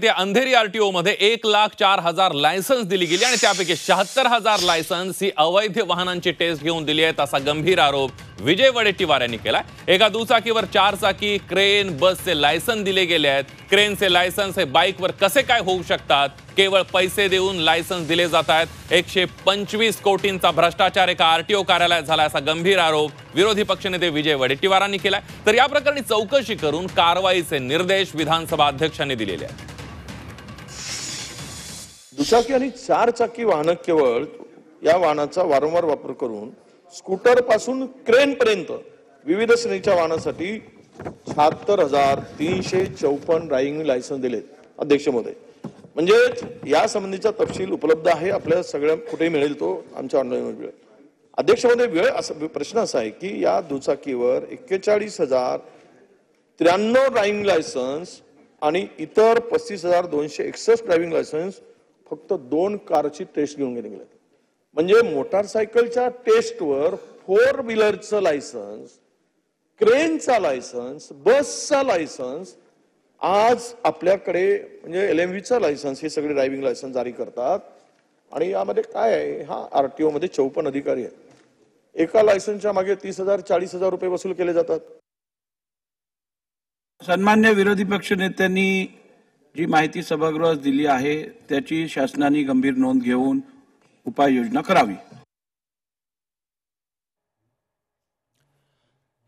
त्या अंधेरी आरटीओ मध्ये 1,04,000 लायसन्स दिली गेली आणि त्यापैकी 76,000 लायसन्स ही अवैध वाहनांची टेस्ट घेऊन दिली आहेत असा गंभीर आरोप विजय वडेट्टीवार यांनी केलाय। एका दुचाकीवर 4 चाकी क्रेन बसचे लायसन्स दिले गेले आहेत। क्रेनचे लायसन्स हे बाईकवर कसे काय होऊ शकतात? केवळ पैसे देऊन लायसन्स दिले जात आहेत। 125 कोटींचा भ्रष्टाचार एका आरटीओ कार्यालयात झाला असा गंभीर आरोप विरोधी पक्षनेते विजय वडेट्टीवारांनी केलाय। तर या प्रकरणी चौकशी करून कारवाईचे निर्देश विधानसभा अध्यक्षांनी दिलेले आहेत। दुचाकी आणि 4 चाकी वाहन केवळ या वाहनाचा वारंवार वापर करून स्कूटर पासून क्रेन पर्यंत विविध श्रेणीच्या वाहनासाठी 76,354 ड्रायव्हिंग लायसन्स दिलेत अध्यक्ष महोदय। म्हणजे या संबंधीचा तपशील उपलब्ध आहे, आपल्या सगळ्या कुठे मिळेल तो आमच्या ऑनलाईन मिळेल। अध्यक्ष महोदय, प्रश्न असा आहे की या दुचाकीवर 41,093 ड्रायव्हिंग लायसन्स आणि इतर 35,261 ड्रायव्हिंग लायसन्स फक्त 2 कारची टेस्ट घेऊन गेले गेले। म्हणजे मोटारसायकलच्या टेस्टवर 4 व्हीलरचं लायसन्स, क्रेनचा लायसन्स, बसचा लायसन्स, आज आपल्याकडे म्हणजे LMVचा लायसन्स, हे सगळे ड्रायव्हिंग लायसन्स जारी करतात। आणि यामध्ये काय आहे, हा आरटीओ मध्ये 54 अधिकारी आहेत। एका लायसन्सच्या मागे 30,000 40,000 रुपये वसूल केले जातात। सन्मान्य विरोधी पक्ष नेत्यांनी जी माहिती सभागृहास दिली आहे त्याची शासनाने गंभीर नोंद घेऊन उपाययोजना करावी।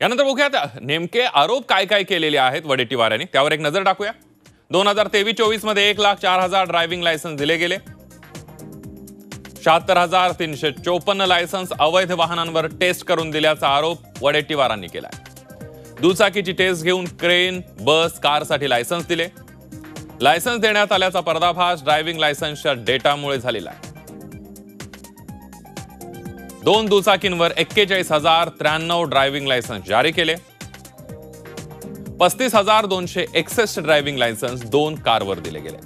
यानंतर बघूयात नेमके आरोप काय काय केलेले आहेत वडेट्टीवार यांनी, त्यावर एक नजर टाकूया। 2023-24 मध्ये 1,04,000 ड्रायव्हिंग लायसन्स दिले गेले। 76,354 लायसन्स अवैध वाहनांवर टेस्ट करून दिल्याचा आरोप वडेट्टीवारांनी केलाय। दुचाकीची टेस्ट घेऊन क्रेन, बस, कारसाठी लायसन्स दिले। लायसन्स देण्यात आल्याचा पर्दाफाश ड्रायव्हिंग लायसन्सच्या डेटामुळे झालेला आहे। 2 दुचाकींवर 41,093 ड्रायव्हिंग लायसन्स जारी केले। 35,261 ड्रायव्हिंग लायसन्स 2 कारवर दिले गेले।